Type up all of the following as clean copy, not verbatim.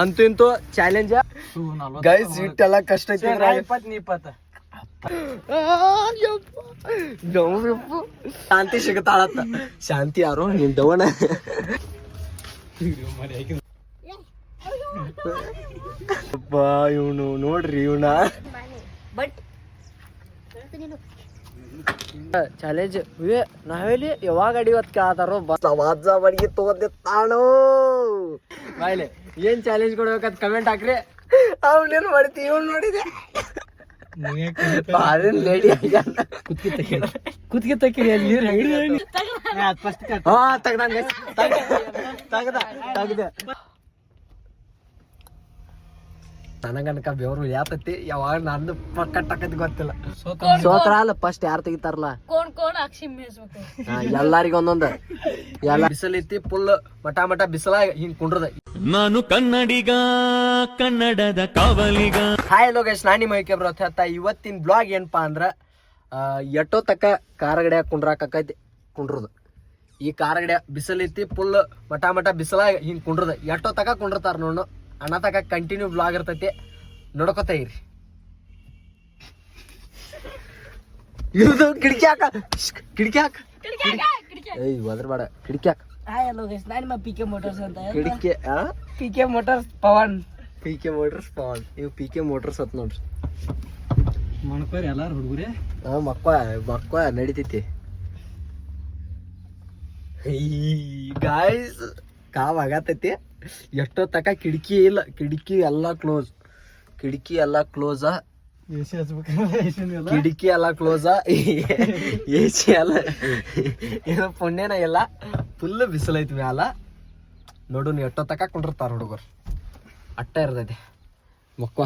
ಅಂತೂ ಇಂತೂ challenge guys ಇಟ್ಟೆಲ್ಲ ಕಷ್ಟ ಶಾಂತಿ ಸಿಗತಾಳತ್ತ. ಶಾಂತಿ ಯಾರು ನಿನ್ ದವಣ. ಇವನು ನೋಡ್ರಿ ಇವನ ಚಾಲೆಂಜ್ ನಾವೆಲ್ಲಿ ಯಾವಾಗ ಅಡಿವತ್ ಕೇಳತಾರೋ ಬಸ್ ಬಡಿಗೆ ತಗೋದೆ ತಾಣೋ ಬಾಯ್ಲೆ. ಏನ್ ಚಾಲೆಂಜ್ ಕೊಡ್ಬೇಕಂತ ಕಮೆಂಟ್ ಹಾಕ್ರಿ. ಅವನೇನ್ ಮಾಡ್ತಿ ಇವ್ನು ನೋಡಿದೆ ಲೇಡಿ ಕುತ್ತಿಗೆ ತಕ್ಕಿರಿ ತೆಗ್ದೆ ನನಗನಕ ಬೆವರು ಯಾತತಿ ಯಾವಾಗ ನಂದು ಪಕ್ಕ ಟಕ್ಕದ್ ಗೊತ್ತಿಲ್ಲ. ಸೋತ್ರ ಅಲ್ಲ ಫಸ್ಟ್ ಯಾರು ತೆಗಿತಾರಲ್ಲ ಎಲ್ಲಾರಿಗ ಒಂದೊಂದು ಎಲ್ಲ ಬಿಸಿಲೈತಿ ಫುಲ್ ಮಟ ಬಿಸಿಲ ಹಿಂಗ್ ಕುಂಡ್ರದ. ನಾನು ಕನ್ನಡಿಗ ಕನ್ನಡದ ಕಾವಲಿಗ. ಹಾಯ್ ಹಲೋ ಗೈಸ್, ನಾನಿ ಮೈಕೆ ಬರತ್ತ. ಇವತ್ತಿನ ಬ್ಲಾಗ್ ಏನಪ್ಪಾ ಅಂದ್ರ ಎಷ್ಟೋ ತಕ್ಕ ಕಾರಗಡೆ ಕುಂಡ್ರಾಕೈತಿ ಕುಂಡ್ರದು. ಈ ಕಾರಗಡೆ ಬಿಸಿಲೈತಿ ಫುಲ್ ಮಟ ಬಿಸಿಲ ಹಿಂಗ್ ಕುಂಡ್ರದ. ಎಷ್ಟೋ ತಕ ಕುಂಡಿರ್ತಾರ ನೋಡು ಅಣ್ಣ ತಕ ಕಂಟಿನ್ಯೂ ಬ್ಲಾಗ್ ಇರ್ತೈತಿ, ನೋಡ್ಕೊತ ಇರಿ. ಇದು ಕಿಟಕಿ ಹಾಕ ಏಯ್ ಒದರ್ಬೇಡ, ಕಿಟಕಿ ಹಾಕ. ಪಿಕೆ ಮೋಟರ್ಸ್ ಅಂತ ಕಿಟಕಿ ಪಿಕೆ ಮೋಟರ್ಸ್ ಪವನ್ ಇವ್ ಪಿಕೆ ಮೋಟರ್ಸ್ ಅತ್ ನೋಡ್ರಿ. ಮಣ್ಕೋರಿ ಎಲ್ಲಾರು ಹುಡುಗರೇ ಮಕ್ಕ ನಡಿತೈತಿ. ಗಾಯ್ಸ್ ಕಾವ್ ಆಗತೈತಿ. ಎಷ್ಟೋ ತಕ ಕಿಟಕಿ ಇಲ್ಲ, ಕಿಟಕಿ ಎಲ್ಲ ಕ್ಲೋಸ್. ಕಿಟಕಿ ಎಲ್ಲ ಕ್ಲೋಸ ಎಸಿ ಎಲ್ಲ ಏನೋ ಪುಣ್ಯನ ಇಲ್ಲ. ಫುಲ್ ಬಿಸಿಲೈತಿ ಮ್ಯಾಲ ನೋಡು. ನೀ ಎಷ್ಟೋ ತಕ ಕುಂಡಿರ್ತಾರ ಹುಡುಗರು, ಅಟ್ಟ ಇರ್ತೈತಿ ಮಕ್ಕ.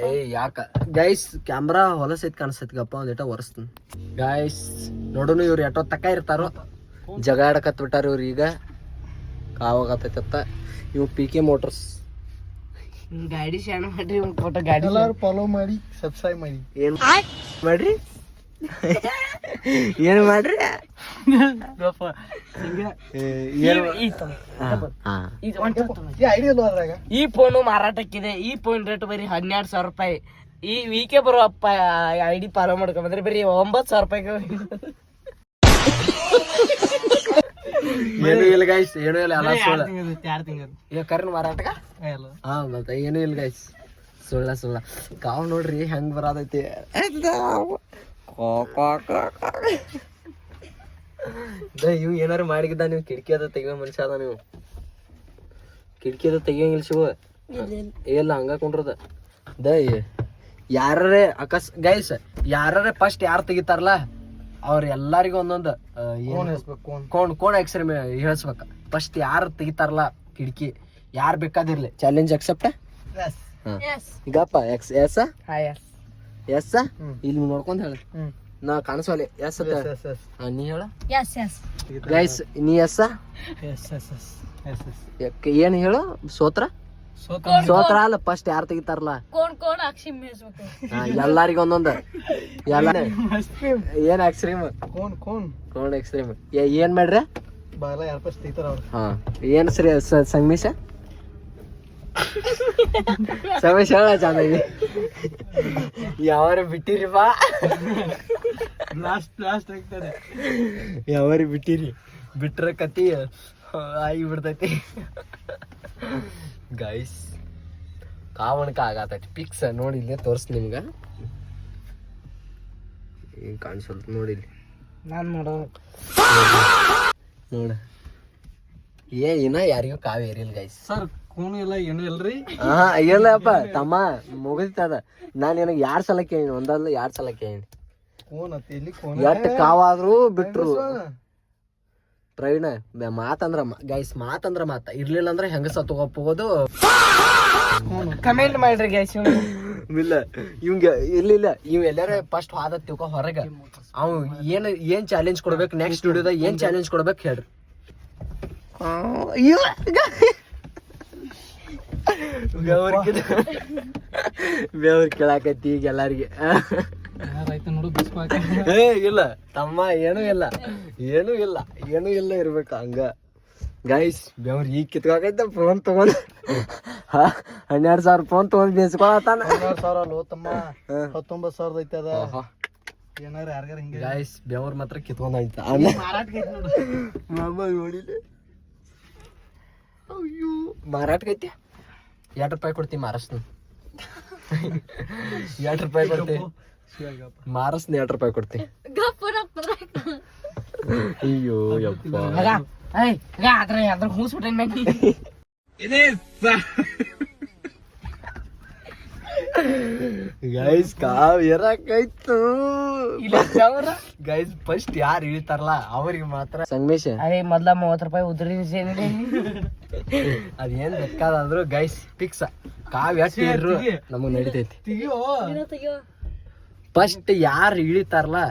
ಏಯ್ ಯಾಕ ಗೈಸ್ ಕ್ಯಾಮ್ರಾ ಹೊಲಸೈತ್ ಕಾಣಿಸ್ತೈತಿ ಗಪ್ಪ ಒಂದೇಟ ಒರೆಸ್ತೀನಿ. ಗೈಸ್ ನೋಡುನು ಇವ್ರು ಎಷ್ಟೋ ತಕ ಇರ್ತಾರೋ, ಜಗ ಆಡಕತ್ ಬಿಟ್ಟಾರ ಇವ್ರು. ಈಗ ಕಾವಾಗತ್ತೈತತ್ತ. ಇವ್ ಪಿಕೆ ಮೋಟರ್ಸ್ ಗಾಡಿ ಶಾಣ ಮಾಡ್ರಿ, ಫೋಟೋ ಗಾಡಿ ಎಲ್ಲಾರು ಫಾಲೋ ಮಾಡಿ ಸಬ್ಸ್ಕ್ರೈಬ್ ಮಾಡಿ. ಏನ್ ಮಾಡ್ರಿ ಏನ್ ಮಾಡ್ರಿ ಈ ಫೋನು ಮಾರಾಟಕ್ಕಿದೆ. ಈ ಫೋನ್ ರೇಟ್ ಬರೀ 12,000 ರೂಪಾಯಿ. ಈ ವೀಕೆ ಬರೋ ಐಡಿ ಫಾಲೋ ಮಾಡ್ಕೊಂಡ್ರೆ ಬರೀ 9,000 ರೂಪಾಯಿ. ಏನು ಇಲ್ಲ ಗೈಸ್, ಏನು ಇಲ್ಲ. ಎಲ್ಲ ಸುಳ್ಳ. 2 ತಿಂಗಳು ಈಗ ಕರ್ನ ಮಾರಾಟಕ ಹಾ ಮತ್ತೆ ಏನು ಇಲ್ಲ ಗೈಸ್, ಸುಳ್ಳ. ಕಾವ್ ನೋಡ್ರಿ ಹೆಂಗ್ ಬರತೈತಿ. ಇವ್ ಏನಾರು ಮಾಡಿಗಿದ್ದ. ನೀವು ಕಿಟಕಿ ಅದ ತೆಗಿಯೋ ಮನುಷ್ಯ ಅದ. ನೀವು ಕಿಟಕಿ ಅದ ತೆಗಿಯಂಗಿಲ್ಲ ಶಿವ. ಇಲ್ಲ ಹಂಗ ಕುಂಡ್ರದ ಯಾರೇ ಗೈಸ್ ಯಾರೇ ಫಸ್ಟ್ ಯಾರು ತೆಗಿತಾರಲ್ಲ ಅವ್ರ ಎಲ್ಲಾರಿಗೂ ಒಂದೊಂದು ಕೋಣ ಎಕ್ಸ್ರೇ ಹೇಳ್ಸ್ಬೇಕ. ಫಸ್ಟ್ ಯಾರು ತೆಗಿತಾರಲ್ಲ ಕಿಟಕಿ, ಯಾರು ಬೇಕಾದಿರ್ಲಿ. ಚಾಲೆಂಜ್ ಅಕ್ಸೆಪ್ಟ ಈಗಪ್ಪ ಎಸ್ ಇಲ್ಲಿ ನೋಡ್ಕೊಂಡ್ ಹೇಳ. ನಾ ಕಾಣಿಸೋಲೆ ಎಸ್ ನೀ ಹೇಳ ಗೈಸ್. ನೀ ಎಸ್ ಏನ್ ಹೇಳು? ಸೋತ್ರ ಅಲ್ಲ ಫಸ್ಟ್ ಯಾರು ತೆಗಿತಾರಲ್ಲ ಎಲ್ಲಾರಿಗ ಒಂದೊಂದು. ಎಲ್ಲ ಏನ್ ಎಕ್ಸ್ಟ್ರೀಮ್ ಕೋನ್ ಎಕ್ಸ್ಟ್ರೀಮ್ ಏನ್ ಮಾಡ್ರಿ? ಹಾ ಏನ್ ಸರಿ ಸಂಗಮೇಶ ಹೇಳ ಚೆನ್ನಾಗಿ. ಯಾವಾರ ಬಿಟ್ಟಿರಿ ಬಾ, ಯಾವಾರ ಬಿಟ್ಟಿರಿ. ಬಿಟ್ರ ಕತಿ ಆಗಿ ಬಿಡ್ತೈತಿ ಗೈಸ್. ಕಾವಣಕ ಆಗತೈತಿ ಪಿಕ್ಸ್ ನೋಡಿ. ಇಲ್ಲೇ ತೋರ್ಸ್ ನಿಮ್ಗ ಕಾಣಿಸಲ್ ನೋಡಿಲ್ಲಿ. ನಾನ್ ನೋಡ ಇನ್ನ ಯಾರಿಗೂ ಕಾವ್ ಏರಿಲ್ಲ ಗೈಸ್. ಸರ್ ಕೂನು ಇಲ್ಲ ಏನು ಇಲ್ರಿ. ಇಲ್ಲಪ್ಪ ತಮ್ಮ ಮುಗಿತದ. ನಾನ್ ನಿನಗೆ 2 ಸಲ ಕೇಳಿನಿ, ಒಂದಲ್ಲ 2 ಸಲ ಕೇಳಿನಿ. ಎಟ್ ಕಾವಾದ್ರು ಬಿಟ್ರು. ಪ್ರವೀಣ ಮಾತಂದ್ರ ಗೈಸ್, ಮಾತಂದ್ರ ಮಾತ ಇರ್ಲಿಲ್ಲ ಅಂದ್ರೆ ಹೆಂಗಸ ತಗೋಬಹುದು. ಕಮೆಂಟ್ ಮಾಡ್ರಿ ಗೈಸ್. ಇಲ್ಲ ಇವಂಗ ಇಲ್ಲ ಇವ್ ಎಲ್ಲಾರ ಫಸ್ಟ್ ಹಾದ ತಿಳ್ಕೊ ಹೊರಗ. ಅವ್ ಏನ್ ಚಾಲೆಂಜ್ ಕೊಡ್ಬೇಕು ನೆಕ್ಸ್ಟ್ ವಿಡಿಯೋದಾಗ, ಏನ್ ಚಾಲೆಂಜ್ ಕೊಡ್ಬೇಕು ಹೇಳ್ರಿ. ಬೆವ್ರ ಕೇಳಾಕತ್ತಿ ಈಗ ಎಲ್ಲಾರಿಗೆ. ರೈತ ನೋಡು ಬಿಸ್ಪಾಕ ಏ ಇಲ್ಲ ತಮ್ಮ ಏನೂ ಇಲ್ಲ ಏನೂ ಇಲ್ಲ ಇರ್ಬೇಕು ಹಂಗ ಗೈಸ್ ಬೆವ್ರ ಈಗ ಕಿತ್ಕಾಕೈತ ಫೋನ್ ತಗೊಂಡ್ 12,000 ಫೋನ್ ತಗೊಂಡ್ ಬೇಸ್ಕೊಳತಾನ 16,000 ಅಲ್ಲೋ ತಮ್ಮ 19,000 ಐತೆ ಅದ ಏನಾರ ಯಾರ್ಗಾರ ಹಿಂಗೆ ಗೈಸ್ ಬೆವ್ರ ಮಾತ್ರ ಕಿತ್ಕೊಂಡ್ ಆಯ್ತ ಮಾಮ ನೋಡಿಲ್ಲ ಅಯ್ಯೋ ಮಾರಾಟಕೈತಿ 2 ರೂಪಾಯಿ ಕೊಡ್ತೀನಿ ಮಾರಸ್ನ 2 ರೂಪಾಯಿ ಕೊಡ್ತೀನಿ ಮಾರಸ್ನ 2 ರೂಪಾಯಿ ಕೊಡ್ತೀನಿ ಅಯ್ಯೋ ಯಪ್ಪ ಅದ್ರ ಹೂಸ್ಬಿಟ್ಟೆ ಮ್ಯಾಗಿ ಗೈಸ್ ಕಾವ್ ಎರಕಾಯ್ತು ಗೈಸ್ ಫಸ್ಟ್ ಯಾರು ಇಳಿತಾರಲ್ಲ ಅವ್ರಿಗೆ ಮಾತ್ರ ಸಂಗಮೇಶ ಅದೇ ಮೊದ್ಲ 30 ರೂಪಾಯಿ ಉದ್ರಿ ಅದೇನ್ ಬೇಕಾದ್ರು ಗೈಸ್ ಫಿಕ್ಸ್ ಕಾವ್ ಎಷ್ಟು ನಮಗ್ ನಡಿತೈತಿ ಫಸ್ಟ್ ಯಾರು ಇಳಿತಾರಲ್ಲ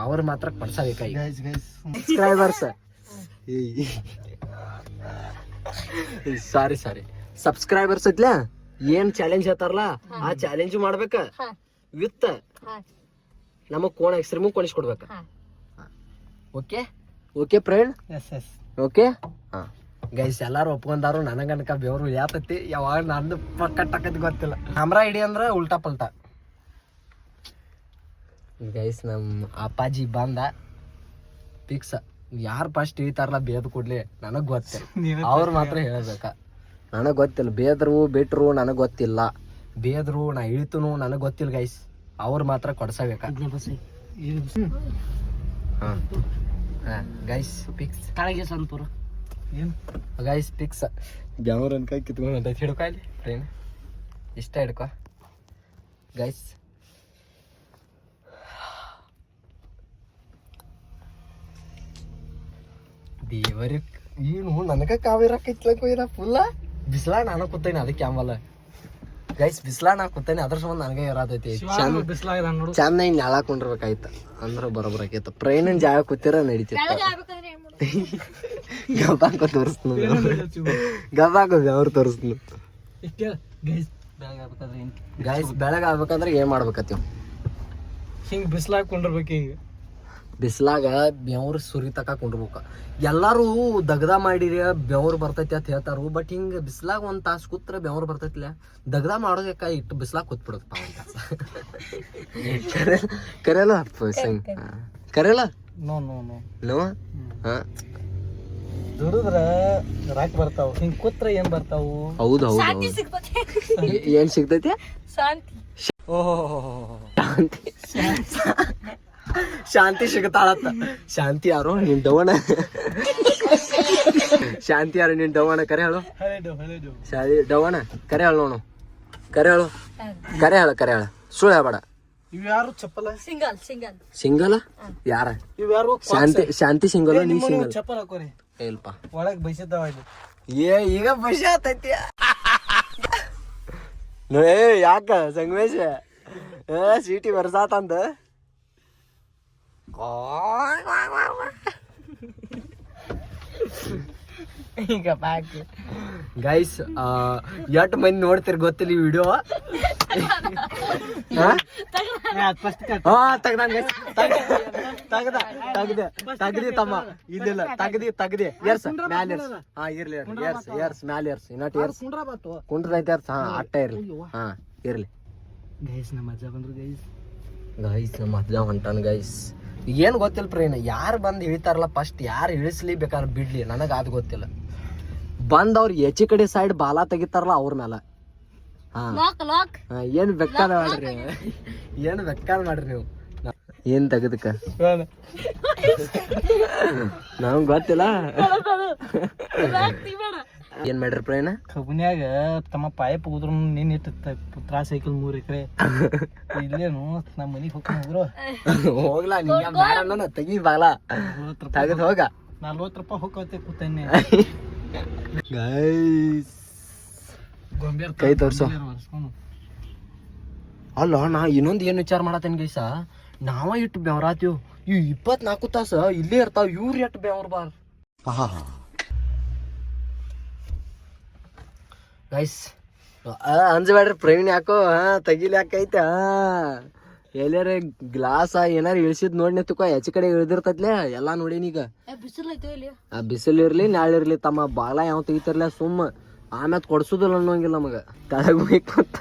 ಅವ್ರ ಮಾತ್ರ ಕೊಡ್ಸಬೇಕಾಗಿ ಸಬ್ಸ್ಕ್ರೈಬರ್ಸ್ ಸಾರಿ ಸಬ್ಸ್ಕ್ರೈಬರ್ಸ್ ಐತ್ಲ ಏನ್ ಚಾಲೆಂಜ್ ಹೇಳ್ತಾರಲ್ಲ ಆ ಚಾಲೆಂಜ್ ಮಾಡ್ಬೇಕ ವಿತ್ ನಮಗ್ ಕೋಣ ಎಕ್ಸ್ಟ್ರೀಮು ಕೊಡಿಸ್ಕೊಡ್ಬೇಕ ಓಕೆ ಫ್ರೆಂಡ್ ಓಕೆ ಗೈಸ್ ಎಲ್ಲಾರು ಒಪ್ಕೊಂಡಾರು ನನಗನಕ ಬೆವ್ರು ಯಾತತಿ ಯಾವಾಗ ನಂದು ಪಕ್ಕ ಟಕ್ಕದ್ ಗೊತ್ತಿಲ್ಲ ಕ್ಯಾಮ್ರಾ ಹಿಡಿ ಅಂದ್ರ ಉಲ್ಟಾ ಪಲ್ಟಾ ಗೈಸ್ ನಮ್ಮ ಅಪ್ಪಾಜಿ ಬಂದ ಫಿಕ್ಸ್ ಯಾರು ಫಸ್ಟ್ ಇಳಿತಾರಲ್ಲ ಬೇದ್ ಕೂಡ್ಲಿ ನನಗ್ ಗೊತ್ತಿಲ್ಲ ಅವ್ರು ಮಾತ್ರ ಹೇಳ್ಬೇಕ ನನಗ್ ಗೊತ್ತಿಲ್ಲ ಬೇದ್ರು ಬಿಟ್ರು ನನಗ್ ಗೊತ್ತಿಲ್ಲ ಬೇದ್ರು ನಾ ಇಳಿತನು ನನಗ್ ಗೊತ್ತಿಲ್ಲ ಗೈಸ್ ಅವ್ರು ಮಾತ್ರ ಕೊಡ್ಸಬೇಕ ಗೈಸ್ ಫಿಕ್ಸ್ ತಳಗೆ ಸಂಪೂರ ಗೈಸ್ ಫಿಕ್ಸ್ ಬೆಂಗ್ಳೂರ್ ಅನ್ಕ ಕಿತ್ಕೊಂಡು ಹಿಡ್ಕೊ ಅಲ್ಲಿ ಟ್ರೈನ್ ಇಷ್ಟ ಹಿಡ್ಕೊ ಗೈಸ್ ದೇವರಿ ಏನು ನನಗ ಕಾವೇರಕ್ಕೈತ್ಲ ಫುಲ್ಲ ಬಿಸ್ಲಾ ನಾನು ಕೂತೇನೆ ಅದಕ್ಕೆ ಆಮಲ್ಲ ಗೈಸ್ ಬಿಸ್ಲಾ ನಾ ಕೂತೇನೆ ಅದ್ರ ಸಂಬಂಧ ನನಗೆ ಇರತೈತಿ ಚಂದ ಹಿಂಗ್ ನೆಳ ಕೊಂಡಿರ್ಬೇಕಾಯ್ತ ಅಂದ್ರ ಬರೋಬರ್ ಆಕೈತ ಟ್ರೈನಿನ ಜಾಗ ಕೂತಿರ ನಡೀತಿತ್ತು ಗಬ್ಬಾಕ ತೋರಿಸ್ನು ಅವ್ರು ತೋರಿಸ್ನು ಗೈಸ್ ಬೆಳಗ್ಗೆ ಆಗ್ಬೇಕಂದ್ರೆ ಏನ್ ಮಾಡ್ಬೇಕತ್ತೀವ್ ಹಿಂಗ್ ಬಿಸ್ಲಾಗ ಕೊಂಡಿರ್ಬೇಕು ಹಿಂಗ ಬಿಸ್ಲಾಗ ಬೆವ್ರು ಸುರಿ ತಕ ಕೊಂಡಿರ್ಬೇಕು ಎಲ್ಲಾರು ದಗದ ಮಾಡಿರಿ ಬೆವ್ರು ಬರ್ತೈತಿ ಅಂತ ಹೇಳ್ತಾರು ಬಟ್ ಹಿಂಗ ಬಿಸ್ಲಾಗ ಒಂದ್ ತಾಸು ಕೂತ್ರ ಬೆವ್ರು ಬರ್ತೈತಿಲ್ಲ ದಗದ ಮಾಡೋದಕ್ಕ ಇಟ್ಟು ಬಿಸ್ಲಾಗ ಕೂತ್ಬಿಡೋದಪ್ಪ ಒಂದ್ ತಾಸ ಕರೆಯಲ್ಲ ಕರೆಯಲ್ಲ ನೋ ನೋ ಹಾ ದುಡಿದ್ರ ರಾಕ್ ಬರ್ತಾವ ಹಿಂಗ್ ಕೂತ್ರ ಏನ್ ಬರ್ತಾವು ಹೌದು ಏನ್ ಸಿಗ್ತೈತಿ ಶಾಂತಿ ಸಿಗತಾಳತ್ತ ಶಾಂತಿ ಯಾರು ನಿನ್ ಡವಣ ಶಾಂತಿ ಯಾರು ನಿನ್ ಡವಣ ಕರೆ ಹೇಳು ಡವಣ ಕರೆ ಹೇಳು ನೋಡು ಕರೆ ಹೇಳ ಸುಳ್ಳು ಹೇಳ್ಬೇಡ ಇವ್ ಯಾರು ಚಪ್ಪಲ ಸಿಂಗಲ್ ಯಾರ ಇವ್ ಯಾರು ಶಾಂತಿ ಸಿಂಗಲ್ ನೀ ಸಿಂಗಲ್ ಚಪ್ಪಲ್ ಹಾಕೋರಿ ಇಲ್ಪ ಒಳಗ್ ಬೈಸಿದ್ದಾವ ಇದು ಈಗ ಬಸ್ ಆತೈತಿ ಯಾಕ ಸಂಗಮೇಶ ಸೀಟಿ ಬರ್ಸಾತಂದ ಈಗ ಬಾಕಿ ಗೈಸ್ ಎಷ್ಟು ಮಂದಿ ನೋಡ್ತಿರ್ ಗೊತ್ತಿಲ್ಲ ಈ ವಿಡಿಯೋ ತಗದಿ ತಮ್ಮ ಇಲ್ಲಿಲ್ಲ ತಗದಿ ಎರ್ಸ್ ಮ್ಯಾಲ ಎರ್ಸ್ ಹಾ ಇರ್ಲಿ ಎರ್ಸ್ ಮ್ಯಾಲ ಎರ್ಸ್ ಇನ್ನಟ್ ಎರ್ಸ್ ಕುಂಡ್ರದೈತೆ ಎರ್ಸ್ ಹಾ ಅಟ್ಟ ಇರ್ಲಿ ಹಾ ಇರ್ಲಿ ಗೈಸ್ ನಮ್ಮ ಅಜ್ಜ ಬಂದ್ರು ಗೈಸ್ ನಮ್ಮ ಅಜ್ಜ ಹೊಂಟಾನ ಗೈಸ್ ಏನ್ ಗೊತ್ತಿಲ್ಲ ಪ್ರೇನ ಯಾರು ಬಂದ್ ಇಳಿತಾರಲ್ಲ ಫಸ್ಟ್ ಯಾರು ಇಳಿಸ್ಲಿ ಬೇಕಾದ್ರೆ ಬಿಡ್ಲಿ ನನಗ ಅದು ಗೊತ್ತಿಲ್ಲ ಬಂದ್ ಅವ್ರ ಎಚೆ ಕಡೆ ಸೈಡ್ ಬಾಲ ತೆಗಿತಾರಲ್ಲ ಅವ್ರ ಮೇಲ ಏನ್ ಬೇಕಾದ ಮಾಡ್ರಿ ನೀವು ಏನ್ ತೆಗದಕ್ಕ ನಮ್ಗ್ ಗೊತ್ತಿಲ್ಲ ಏನ್ ಮಾಡ್ರಿ ಪ್ರಯಾಣ ಕಬ್ಬನ್ಯಾಗ ತಮ್ಮ ಪಾಯಪ್ ಹೋದ್ರು ನೀನ್ ಇಟ್ಟು ತ್ರಾಸ ಸೈಕಲ್ 3 ಎಕರೆ ಇಲ್ಲೇನು ನಮ್ಮ ಮನಿಗ್ ಹೋಗ್ರು ಹೋಗ್ಲಾ ನೀ ತೆಗಿ ಬಾಲ ತೆಗದ್ ಹೋಗ 40 ರೂಪಾಯಿ ಹೋಗತ್ತೆ ಕೂತೇನೆ ಕೈ ತೋರ್ಸು ಅಲ್ಲ ನಾ ಇನ್ನೊಂದ್ ಏನ್ ವಿಚಾರ ಮಾಡತ್ತೇನ್ ಗೈಸ ನಾವ ಇಟ್ಟು ಬೆವರಾತೀವ್ ಇವ್ 24 ತಾಸ ಇಲ್ಲೇ ಇರ್ತಾವ ಇವ್ರ ಎಟ್ಟು ಬೆವರ್ ಬಾರ್ ಗೈಸ್ ಅಂಜಬೇಡ್ರಿ ಪ್ರವೀಣ್ ಯಾಕೋ ತೆಗಿಲಿ ಯಾಕೈತೆ ಎಲ್ಲಾರ ಗ್ಲಾಸ್ ಏನಾರ ಇಳಿಸಿದ್ ನೋಡ್ನೆ ತುಕ ಹೆಚ್ಚ ಕಡೆ ಇಳ್ದಿರ್ತೈತ್ಲೆ ಎಲ್ಲಾ ನೋಡೀನಿ ಈಗ. ಆ ಬಿಸಿಲು ಇರ್ಲಿ ನಾಳೆ ಇರ್ಲಿ ತಮ್ಮ ಬಾಳ ಯಾವ ತೆಗಿತಾರಲ್ಲ ಸುಮ್ಮ ಆಮ್ಯಾತ್ ಕೊಡ್ಸುದಿಲ್ಲ ಅನ್ನೋಂಗಿಲ್ಲ ನಮಗ ತಳಗ ಹೋಯ್ಕೊಂತ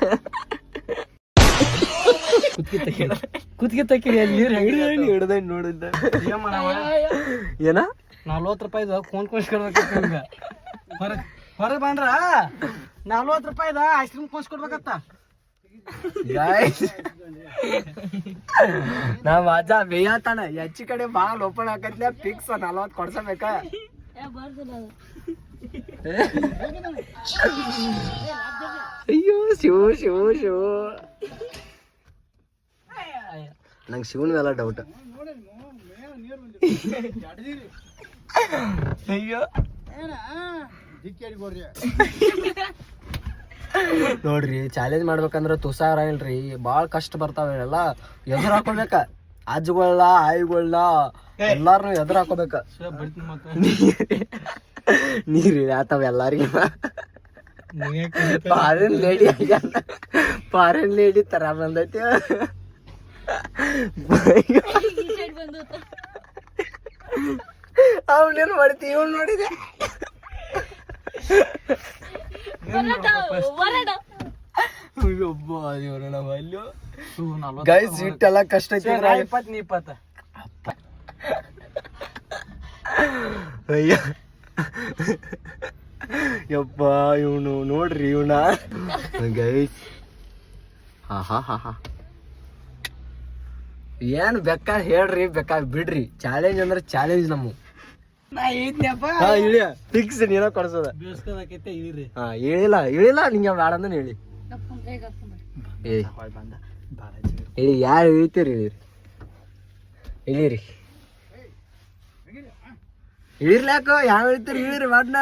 ಕುತ್ತಿಗೆ ತಕ್ಕಿ ನೀರ್ ಹಿಡ್ದ ನೋಡಿದ್ದ ಏನ 40 ರೂಪಾಯಿದ ಫೋನ್ ಕೊಡ್ಸ್ಕೊಡ್ಬೇಕತ್ತ ನಿಮ್ಗ. ಹೊರಗ್ ಬಂದ್ರ 40 ರೂಪಾಯಿದ ಐಸ್ ಕ್ರೀಮ್ ಕೊಡ್ಸ್ಕೊಡ್ಬೇಕತ್ತ. ನಾವ್ ಅಜ್ಜ ಬೇಯತಾನ ಹೆಚ್ಚಿ ಕಡೆ ಬಾಳ ಓಪನ್ ಹಾಕತ್ಲೆ ಫಿಕ್ಸ್ 40 ಕೊಡ್ಸಬೇಕ. ಅಯ್ಯೋ ಶಿವ ನಂಗೆ ಶಿವನ್ ಮೇಲೆ ಡೌಟ್. ಅಯ್ಯೋ ನೋಡ್ರಿ ಚಾಲೆಂಜ್ ಮಾಡ್ಬೇಕಂದ್ರ ತುಸಾರ ಇಲ್ರಿ ಬಾಳ ಕಷ್ಟ ಬರ್ತಾವ ಎಲ್ಲ ಎದುರು ಹಾಕೋಬೇಕ. ಅಜ್ಗಳ್ ಆಯಿಗಳ್ ಎಲ್ಲಾರು ಎದುರು ಹಾಕೋಬೇಕ. ನೀರ್ ಇಳಿಯತಾವ ಎಲ್ಲಾರಿಗ. ಫಾರಿನ್ ಲೇಡಿ ತರ ಬಂದೈತಿ. ಅವನೇನ್ ಮಾಡ್ತಿ ಇವ್ ನೋಡಿದೆ ಗೈಸ್ ಇಟ್ಟೆಲ್ಲ ಕಷ್ಟ ಐತಿ. 20 ಅಯ್ಯ ಯಪ್ಪ ಇವನು ನೋಡ್ರಿ ಇವನ ಗೈಸ್. ಹಾ ಏನ್ ಬೇಕಾ ಹೇಳ್ರಿ ಬೇಕಾ ಬಿಡ್ರಿ. ಚಾಲೆಂಜ್ ಅಂದ್ರ ಚಾಲೆಂಜ್ ನಮ್ಮ ಇಳಿಯ ಫಿಕ್ಸ್ ನೀನ ಕೊಡ್ಸೋದ. ಹಾ ಇಳಿಲ್ಲ ನಿಂಗೆ ಬೇಡ ಅಂದ ಹೇಳಿ ಹೇಳಿ ಯಾರು ಇಳಿತೀರಿ ಇಳಿರಿ ಇಳಿರ್ಲಾಕ ಯಾವ ಇಳಿತೀರಿ ಇಳಿರಿ ಮಾಡ್ನ.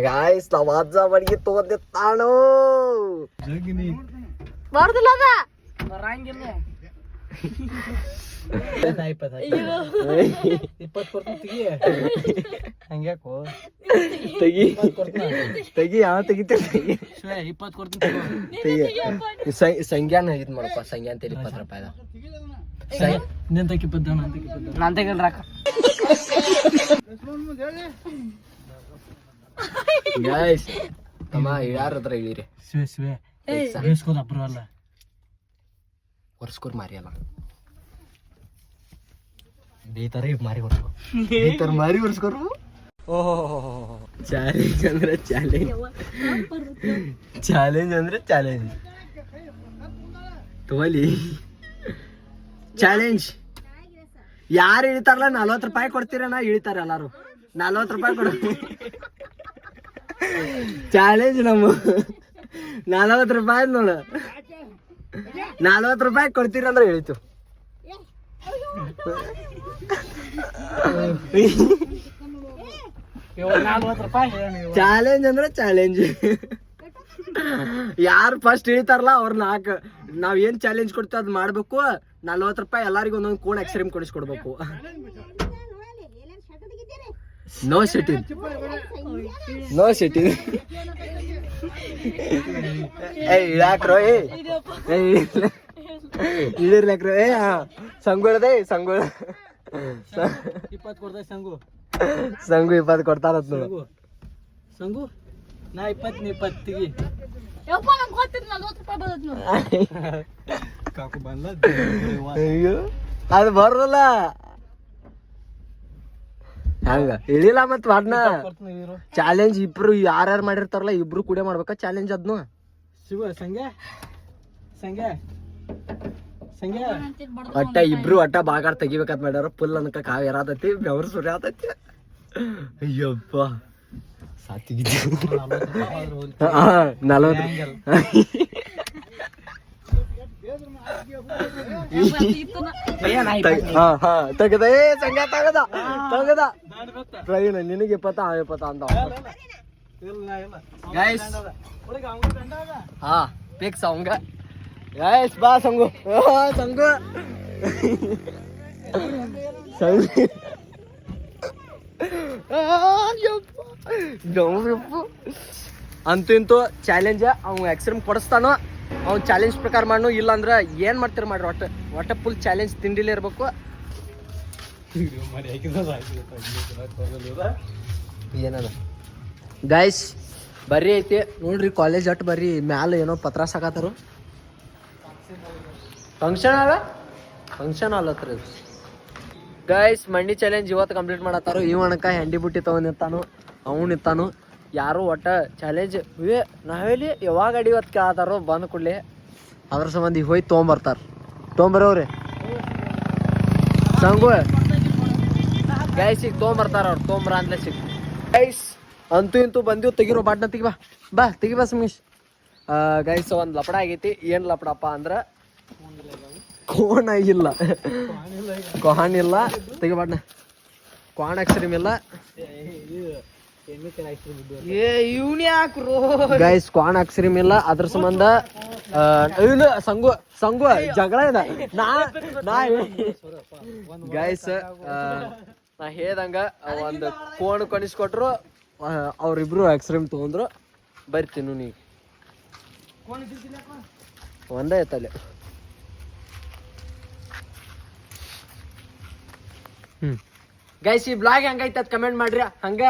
ಗಾಯ್ಸ್ ನಾವ್ ಅಜ್ಜ ಮಡಿಗೆ ತಗೊಂಡೆ ತಾಣೋ ಬರುದಿಲ್ಲ ಅದ ಬರಂಗಿಲ್ಲ. 20 ಕೊಡ್ತೀನಿ ಹಂಗ್ಯಾಕೋ ತೆಗಿ ಯಾವ ತೆಗಿತೀರಿ 20 ಕೊಡ್ತೀನಿ. ಸಂಜ್ಞಾನ ಇದ್ ಮಾಡಪ್ಪ ಸಂಜ್ಞಾನ ತೇಲಿ 20 ರೂಪಾಯಿದ ನೀನ್ ತಕ್ಕಿ ಬದ್ದ ನಾನ್ ತೆಗಲ್ರಾಕ. ಗಾಯ್ಸ್ ತಮ್ಮ ಯಾರ ಹತ್ರ ಇಳಿರಿ ಅಬ್ರಲ್ಲ ವರ್ಷಕೋರ್ ಮಾರಿ ಅಲ್ಲ ಬೇತರ ಮಾರಿ ಹೊರ್ಸ್ಕೊ ಬೇತರ ಮಾರಿ ಹೊರ್ಸ್ಕೊರು. ಚಾಲೆಂಜ್ ಅಂದ್ರೆ ಚಾಲೆಂಜ್ ತೋಲಿ ಚಾಲೆಂಜ್. ಯಾರು ಇಳಿತಾರಲ್ಲ 40 ರೂಪಾಯಿ ಕೊಡ್ತೀರಣ್ಣ ಇಳಿತಾರ ಎಲ್ಲಾರು 40 ರೂಪಾಯಿ ಕೊಡ. ಚಾಲೆಂಜ್ ನಮ್ಮ 40 ರೂಪಾಯಿ ನೋಡು 40 ರೂಪಾಯಿ ಕೊಡ್ತೀರಂದ್ರೆ ಇಳಿತು. ಚಾಲೆಂಜ್ ಅಂದ್ರೆ ಚಾಲೆಂಜ್. ಯಾರು ಫಸ್ಟ್ ಇಳಿತಾರಲ್ಲ ಅವ್ರ ನಾವ್ ಏನ್ ಚಾಲೆಂಜ್ ಕೊಡ್ತೀವಿ ಅದ್ ಮಾಡ್ಬೇಕು. 40 ರೂಪಾಯಿ ಎಲ್ಲಾರಿಗೂ ಒಂದೊಂದು ಕೋನ್ ಐಸ್ ಕ್ರೀಮ್ ಕೊಡಿಸ್ಕೊಡ್ಬೇಕು. ನೋ ಸಿಟಿಂಗ್ ಇಳಾಕ್ರೋ ಇಳಿರ್ಲಾಕ್ರೋ ಸಂಗುಳದೆ ಸಂಗುಳ 20 ಕೊಡ್ದೆ ಸಂಗು 20 ಕೊಡ್ತಾರ ಸಂಗು ನಾ 20 ತೆಗಿ ಕಾಕು ಬಂದ. ಅಯ್ಯೋ ಅದು ಬರೋಲ್ಲ ಹಂಗ ಇಳಿಲ್ಲ ಮತ್ ಮಾಡ್ನ ಚಾಲೆಂಜ್. ಇಬ್ರು ಯಾರ್ಯಾರು ಮಾಡಿರ್ತಾರಲ್ಲ ಇಬ್ರು ಕೂಡ ಮಾಡ್ಬೇಕ ಚಾಲೆಂಜ್ ಅದ್ನು. ಶಿವ ಸಂಗೆ ಒಟ್ಟ ಇಬ್ರು ಬಾಗಾರ್ ತೆಗಿಬೇಕಂತ ಮಾಡ್ಯಾರ. ಫುಲ್ ಅನ್ಕ ಕಾವ್ ಏರಾತೈತಿ ಬೆವ್ರ ಸುರಿ ಆತೈತಿ. ಅಯ್ಯಪ್ಪ ಸಾತಿಗಿದ್ದ 40 ತೆಗದ ಸಂಗ ತಗದ ಟ್ರೈನ್ ನಿನಗೆ 20 ಅಂತ. ಹಾ ಫಿಕ್ಸ್ ಅವಂಗ ಗೈಸ್ ಬಾ ಸಂಗು ಸಂಗು ಅಂತೂ ಇಂತೂ ಚಾಲೆಂಜ್ ಅವ್ನು ಎಕ್ಸ್ಟ್ರೀಮ್ ಕೊಡಿಸ್ತಾನೋ ಅವ್ನು ಚಾಲೆಂಜ್ ಪ್ರಕಾರ ಮಾಡು, ಇಲ್ಲ ಅಂದ್ರೆ ಏನು ಮಾಡ್ತೀರಿ ಮಾಡ್ರಿ. ಒಟ್ಟ ಫುಲ್ ಚಾಲೆಂಜ್ ತಿಂಡಿಲೇ ಇರ್ಬೇಕು. ಏನದ ಗೈಸ್ ಬರ್ರಿ ಐತಿ ನೋಡ್ರಿ, ಕಾಲೇಜ್ ಅಟ್ ಬರ್ರಿ. ಮ್ಯಾಲ ಏನೋ ಪತ್ರ ಸಾಕತ್ತಾರು. ಫಂಕ್ಷನ್ ಅಲ್ಲತ್ರ ಗೈಸ್. ಮಂಡಿ ಚಾಲೆಂಜ್ ಇವತ್ತು ಕಂಪ್ಲೀಟ್ ಮಾಡತ್ತಾರು. ಇವನಕ ಹೆಂಡಿ ಬುಟ್ಟಿ ತಗೊಂಡಿರ್ತಾನು, ಅವನು ನಿಂತಾನು. ಯಾರು ಒಟ್ಟ ಚಾಲೆಂಜ್ ನಾವೆಲ್ಲಿ ಯಾವಾಗ ಅಡಿ ಇವತ್ತು ಕೇಳತ್ತಾರೋ ಬಂದ ಕೂಡಲೇ ಅದ್ರ ಸಂಬಂಧ ಈಗ ಹೋಗಿ ತೊಗೊಂಬರೋರಿ ಸಂಗು ಗೈಸ್. ಈಗ ತೊಗೊಂಬರ್ತಾರ ಅವ್ರು, ತೊಗೊಂಬರ ಅಂದ್ಲೆ ಸಿಕ್ ಗೈಸ್. ಅಂತೂ ಇಂತೂ ಬಂದಿವ್, ತೆಗಿರೋ ಬಾಟ್ನ ತೆಗಿಬಾ ಸುಮೇಶ್. ಗೈಸ್ ಒಂದು ಲಪಡ ಆಗೈತಿ. ಏನು ಲಪಡಪ್ಪ ಅಂದ್ರೆ ಕೋಣ ಇಲ್ಲ, ಕೊಹಾನ್ ಇಲ್ಲ, ತೆಗಿ ಬಾಟ್ನ. ಕ್ವಾನ್ ಐಸ್ಕ್ರೀಮ್ ಇಲ್ಲ ಗೈಸ್, ಕ್ವಾನ್ ಐಸ್ಕ್ರೀಮ್ ಇಲ್ಲ. ಅದ್ರ ಸಂಬಂಧ ಸಂಗು ಜಗಳ ಇದೆ. ಗೈಸ್ ನಾ ಹೇಳ್ದಂಗ ಒಂದು ಕೋಣ್ ಕಣಿಸ್ಕೊಟ್ರು, ಅವ್ರಿಬ್ರು ಐಸ್ಕ್ರೀಮ್ ತಗೊಂಡ್ರು. ಬರ್ತೀನಿ ನೀ ಒಂದೇ ಐತಲ್ಲಿ. ಗೈಸ್ ಈ ಬ್ಲಾಗ್ ಹೆಂಗೈತೆ ಅದ್ ಕಮೆಂಟ್ ಮಾಡ್ರಿ. ಹಂಗ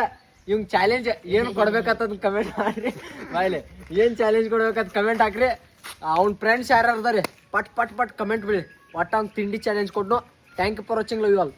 ಇವಂಗ್ ಚಾಲೆಂಜ್ ಏನು ಕೊಡ್ಬೇಕಂತ ಕಮೆಂಟ್ ಮಾಡ್ರಿ. ಬಾಯ್ಲೆ ಏನ್ ಚಾಲೆಂಜ್ ಕೊಡ್ಬೇಕಂತ ಕಮೆಂಟ್ ಹಾಕ್ರಿ. ಅವ್ನ ಫ್ರೆಂಡ್ಸ್ ಯಾರು ಅದಾರೆ ಪಟ್ ಕಮೆಂಟ್ ಬಿಡಿ. ಒಟ್ಟ ಅವ್ನ್ ತಿಂಡಿ ಚಾಲೆಂಜ್ ಕೊಡ್ನು. Thank you for watching. Love you all.